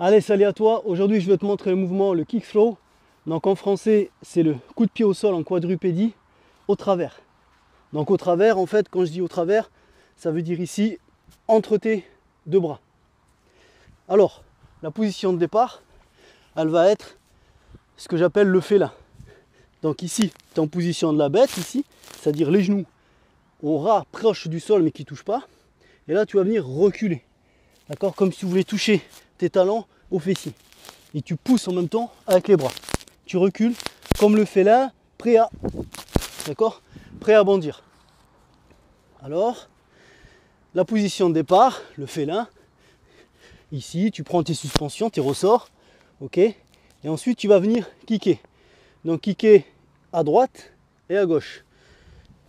Allez, salut à toi. Aujourd'hui, je vais te montrer le mouvement, le kick throw. Donc en français, c'est le coup de pied au sol en quadrupédie au travers. Donc au travers, en fait, quand je dis au travers, ça veut dire ici, entre tes deux bras. Alors, la position de départ, elle va être ce que j'appelle le félin. Donc ici, tu es en position de la bête, ici, c'est-à-dire les genoux au ras proche du sol mais qui ne touchent pas. Et là, tu vas venir reculer. D'accord? Comme si tu voulais toucher tes talons aux fessiers. Et tu pousses en même temps avec les bras. Tu recules comme le félin, prêt à, d'accord? Prêt à bondir. Alors, la position de départ, le félin. Ici, tu prends tes suspensions, tes ressorts. Ok? Et ensuite, tu vas venir kicker. Donc, kicker à droite et à gauche.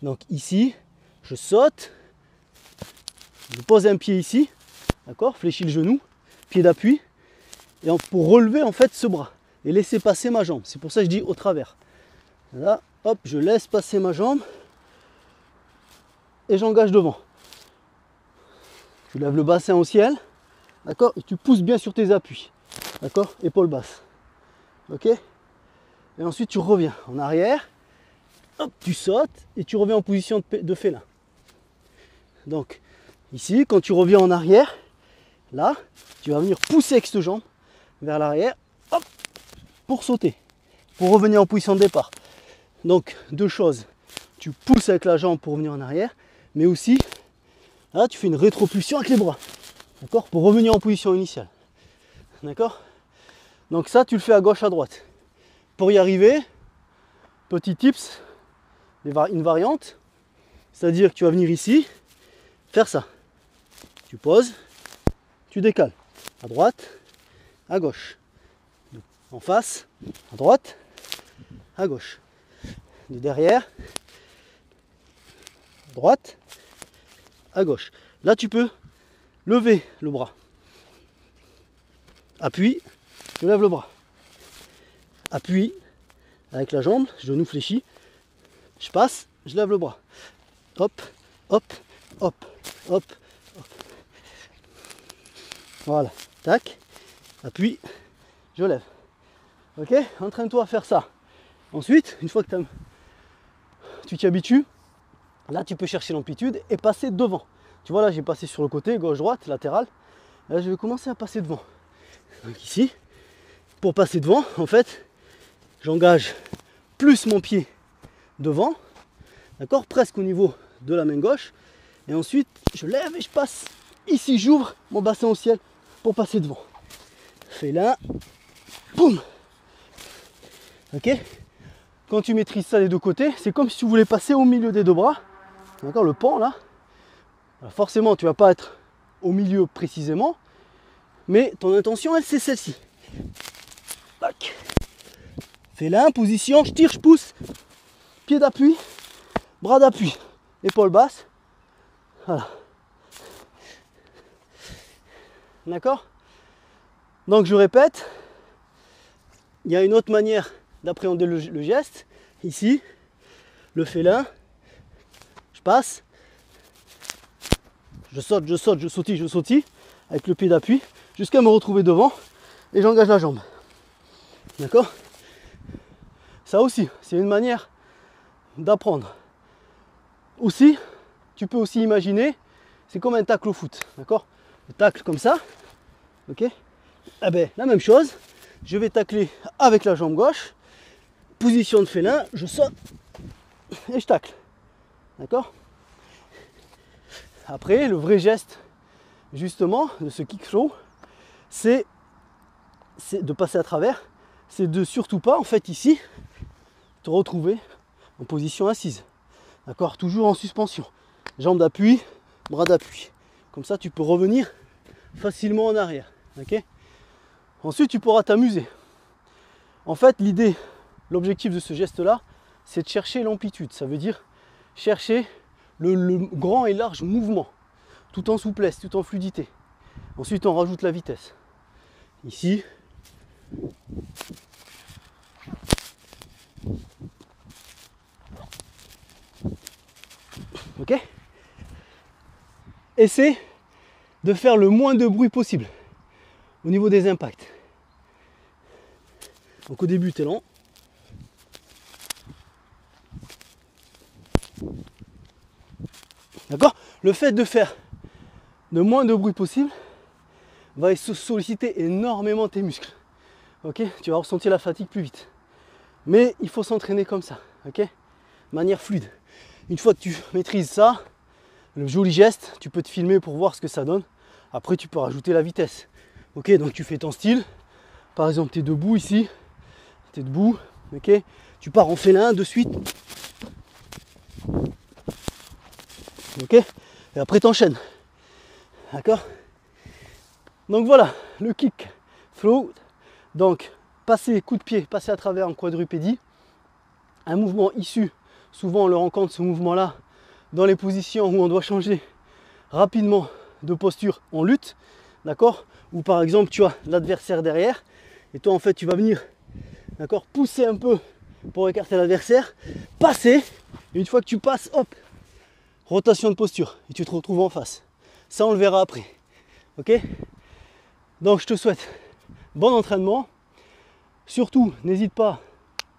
Donc, ici, je saute. Je pose un pied ici. D'accord? Fléchis le genou. Pied d'appui. Et pour relever en fait ce bras. Et laisser passer ma jambe. C'est pour ça que je dis au travers. Là, hop, je laisse passer ma jambe. Et j'engage devant. Tu lèves le bassin au ciel. D'accord? Et tu pousses bien sur tes appuis. D'accord? Épaule basse. Ok? Et ensuite tu reviens en arrière. Hop, tu sautes et tu reviens en position de félin. Donc, ici, quand tu reviens en arrière, là, tu vas venir pousser avec cette jambe vers l'arrière. Hop, pour sauter. Pour revenir en position de départ. Donc, deux choses. Tu pousses avec la jambe pour revenir en arrière. Mais aussi, là, tu fais une rétropulsion avec les bras. D'accord? Pour revenir en position initiale. D'accord? Donc ça, tu le fais à gauche, à droite. Pour y arriver, petit tips, une variante. C'est-à-dire que tu vas venir ici, faire ça. Tu poses, tu décales. À droite, à gauche. En face, à droite, à gauche. De derrière, à droite, à gauche. Là, tu peux lever le bras. Appuie, je lève le bras. Appuie avec la jambe, genou fléchi. Je passe, je lève le bras. Hop, hop, hop, hop, hop. Voilà, tac, appuie, je lève. Ok, entraîne-toi à faire ça. Ensuite, une fois que tu t'y habitues, là tu peux chercher l'amplitude et passer devant. Tu vois là, j'ai passé sur le côté, gauche-droite, latéral. Là, je vais commencer à passer devant. Donc ici, pour passer devant, en fait, j'engage plus mon pied devant, d'accord, presque au niveau de la main gauche. Et ensuite, je lève et je passe. Ici, j'ouvre mon bassin au ciel pour passer devant. Félin, boum. Ok. Quand tu maîtrises ça des deux côtés, c'est comme si tu voulais passer au milieu des deux bras. D'accord, le pan là. Alors forcément, tu vas pas être au milieu précisément, mais ton intention, elle, c'est celle-ci. Tac. Félin, position, je tire, je pousse. Pied d'appui, bras d'appui, épaule basse. Voilà. D'accord? Donc je répète, il y a une autre manière d'appréhender le geste. Ici, le félin, je passe, je saute, je sautille, avec le pied d'appui, jusqu'à me retrouver devant et j'engage la jambe. D'accord? Ça aussi, c'est une manière d'apprendre. Aussi, tu peux aussi imaginer, c'est comme un tacle au foot, d'accord? Le tacle comme ça, ok? Eh ben, la même chose, je vais tacler avec la jambe gauche, position de félin, je saute et je tacle, d'accord? Après, le vrai geste, justement, de ce kick throw, c'est de passer à travers, c'est de surtout pas, en fait, ici, te retrouver en position assise. D'accord? Toujours en suspension. Jambes d'appui, bras d'appui. Comme ça, tu peux revenir facilement en arrière. Ok? Ensuite, tu pourras t'amuser. En fait, l'idée, l'objectif de ce geste-là, c'est de chercher l'amplitude. Ça veut dire chercher le grand et large mouvement, tout en souplesse, tout en fluidité. Ensuite, on rajoute la vitesse. Ici. Ok? Essaie de faire le moins de bruit possible. au niveau des impacts. Donc au début, tu es lent. D'accord? Le fait de faire le moins de bruit possible va solliciter énormément tes muscles. Ok? Tu vas ressentir la fatigue plus vite. Mais il faut s'entraîner comme ça. Ok? De manière fluide. Une fois que tu maîtrises ça, le joli geste, tu peux te filmer pour voir ce que ça donne. Après, tu peux rajouter la vitesse. Ok? Donc tu fais ton style. Par exemple, tu es debout ici. Tu es debout. Ok? Tu pars en félin de suite. Ok? Et après, tu enchaînes. D'accord? Donc voilà, le kick flow. Donc, passer coup de pied, passer à travers en quadrupédie. Un mouvement issu, souvent on le rencontre ce mouvement-là, dans les positions où on doit changer rapidement de posture en lutte. D'accord? Ou par exemple, tu as l'adversaire derrière. Et toi, en fait, tu vas venir, d'accord, pousser un peu pour écarter l'adversaire. Passer. Et une fois que tu passes, hop, rotation de posture. Et tu te retrouves en face. Ça, on le verra après. Ok? Donc, je te souhaite bon entraînement. Surtout, n'hésite pas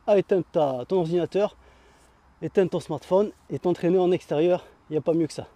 à éteindre ton ordinateur, éteindre ton smartphone et t'entraîner en extérieur. Il n'y a pas mieux que ça.